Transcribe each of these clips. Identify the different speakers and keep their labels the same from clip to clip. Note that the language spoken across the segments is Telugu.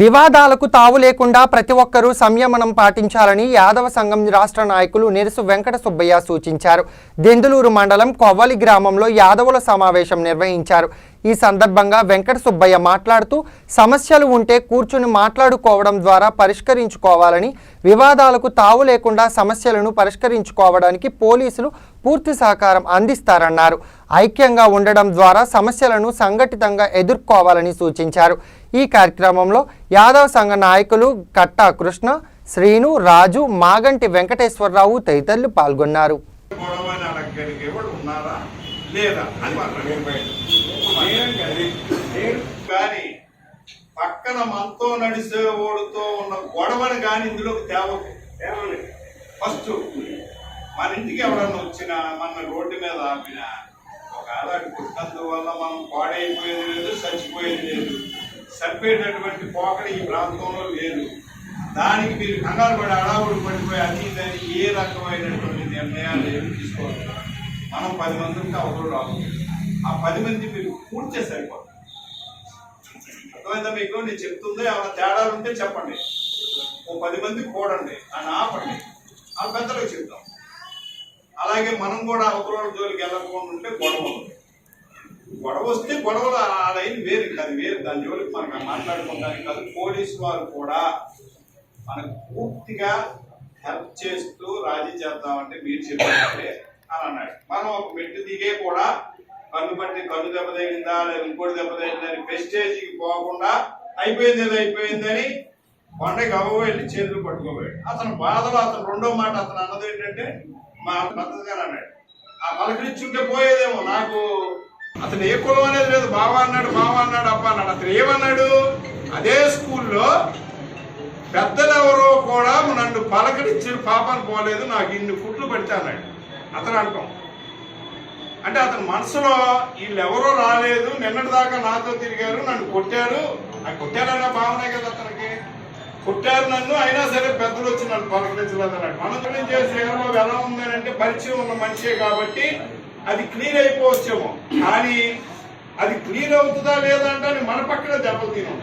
Speaker 1: వివాదాలకు తావు లేకుండా ప్రతి ఒక్కరూ సంయమనం పాటించాలని యాదవ సంఘం రాష్ట్ర నాయకులు నిరుసు వెంకట సుబ్బయ్య సూచించారు. దెందులూరు మండలం కొవ్వలి గ్రామంలో యాదవుల సమావేశం నిర్వహించారు. ఈ సందర్భంగా వెంకట సుబ్బయ్య మాట్లాడుతూ సమస్యలు ఉంటే కూర్చుని మాట్లాడుకోవడం ద్వారా పరిష్కరించుకోవాలని, వివాదాలకు తావు లేకుండా సమస్యలను పరిష్కరించుకోవడానికి పోలీసులు పూర్తి సహకారం అందిస్తారన్నారు. ఐక్యంగా ఉండడం ద్వారా సమస్యలను సంఘటితంగా ఎదుర్కోవాలని సూచించారు. ఈ కార్యక్రమంలో యాదవ సంఘ నాయకులు కట్టా కృష్ణ, శ్రీను, రాజు, మాగంటి వెంకటేశ్వరరావు తదితరులు పాల్గొన్నారు.
Speaker 2: పక్కన మనతో నడిసే ఓడుతో ఉన్న గొడవని కానీ ఇందులోకి తేవాలి. ఫస్ట్ మన ఇంటికి ఎవరన్నా వచ్చినా, మన రోడ్డు మీద ఆపినా, ఒకవేళ పుట్టినందు వల్ల మనం పాడైపోయేది లేదు, చచ్చిపోయేది లేదు, చంపేటటువంటి పోకడ ఈ ప్రాంతంలో లేదు. దానికి మీరు కంగారు పడి అడావుడు పడిపోయి అతీదని ఏ రకమైనటువంటి నిర్ణయాలు ఏమి తీసుకోవాలి. మనం 10 మంది ఉంటే అవసరం రాదు. ఆ 10 మంది మీరు పూర్తి సరిపోతుంది. అర్థమైందా మీకు? నేను చెప్తుందో ఏమైనా తేడాలు ఉంటే చెప్పండి. ఓ 10 మంది కూడండి అని ఆపండి, ఆ పెద్దలకు చెప్తాం. అలాగే మనం కూడా అవతల జోలికి వెళ్ళకుండా ఉంటే గొడవ వస్తే గొడవలు ఆ లైన్ వేరు, అది వేరు. దాని జోలికి మనకు మాట్లాడుకోవడానికి కాదు. పోలీసు వారు కూడా మనకు పూర్తిగా హెల్ప్ చేస్తూ రాజీ చేద్దామంటే మీరు చెప్పారంటే అని అన్నాడు. మనం ఒక మెట్టు దిగే కూడా కన్ను బట్టి కన్ను దెబ్బతగిందా లేదా ఇంకోటి దెబ్బతగిందని ప్రెస్టేజ్కి పోకుండా అయిపోయిందని కొండకి అవ్వ వెళ్ళి చేతులు పట్టుకోబోయాడు. అతను బాధలో అతను రెండో మాట అతను అన్నది ఏంటంటే, మా పద్ధతిగానే అన్నాడు, ఆ పలకరించుంటే పోయేదేమో. నాకు అతను ఏ కులం అనేది లేదు, బావ అన్నాడు అప్ప అన్నాడు. అతను ఏమన్నాడు, అదే స్కూల్లో పెద్దలు ఎవరో కూడా నన్ను పలకరించిన పాపను పోలేదు, నాకు ఇన్ని ఫుట్లు పడితే అన్నాడు. అతను అంటాం అంటే అతని మనసులో వీళ్ళెవరో రాలేదు, నిన్నటి దాకా నాతో తిరిగారు, నన్ను కొట్టారు, నాకు కొట్టారన్న భావనే కదా అతనికి. కొట్టారు నన్ను, అయినా సరే పెద్దలు వచ్చి నన్ను పలకరించలేదు అన్నాడు. మనం చేసే ఎలా ఉందని అంటే పరిచయం ఉన్న మనిషే కాబట్టి అది క్లియర్ అయిపోవచ్చేమో, కానీ అది క్లియర్ అవుతుందా లేదా అంటే మన పక్కన దెబ్బలు తినం.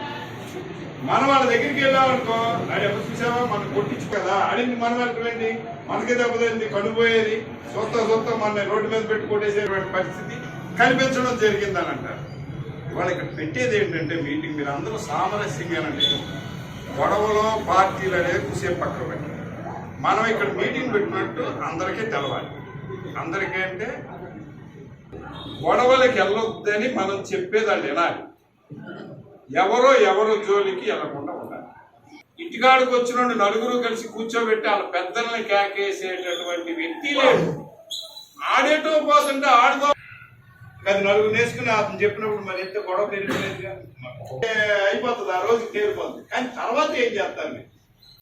Speaker 2: మనం వాళ్ళ దగ్గరికి వెళ్ళామనుకో, అది ఎవరు చూసావా మనం కొట్టించు కదా అడిగింది, మనం వెళ్ళండి మనకే దెబ్బతింది, కనుపోయేది సొంత మన రోడ్డు మీద పెట్టి కొట్టేసేటువంటి పరిస్థితి కనిపించడం జరిగిందని అంటారు. ఇవాళ ఇక్కడ పెట్టేది ఏంటంటే మీటింగ్, మీరు అందరూ సామరస్యంగానండి, గొడవలో పార్టీలు అనేది కూసేపు పక్కన పెట్టాలి. మనం ఇక్కడ మీటింగ్ పెట్టినట్టు అందరికీ తెలవాలి. అందరికీ అంటే గొడవలకి వెళ్ళొద్దని మనం చెప్పేది వాళ్ళు వినాలి. ఎవరో జోలికి వెళ్ళకుండా ఉండాలి. ఇంటికాడికి వచ్చిన నలుగురు కలిసి కూర్చోబెట్టి వాళ్ళ పెద్దల్ని కేకేసేటటువంటి వ్యక్తి లేదు. ఆడేటో పోతుంటే ఆడుకో, అది నలుగురు నేర్చుకుని అతను చెప్పినప్పుడు మరి ఎంత గొడవ పెరిగిపోలేదుగా అయిపోతుంది, ఆ రోజు తేలిపోతుంది. కానీ తర్వాత ఏం చేస్తారు మీరు?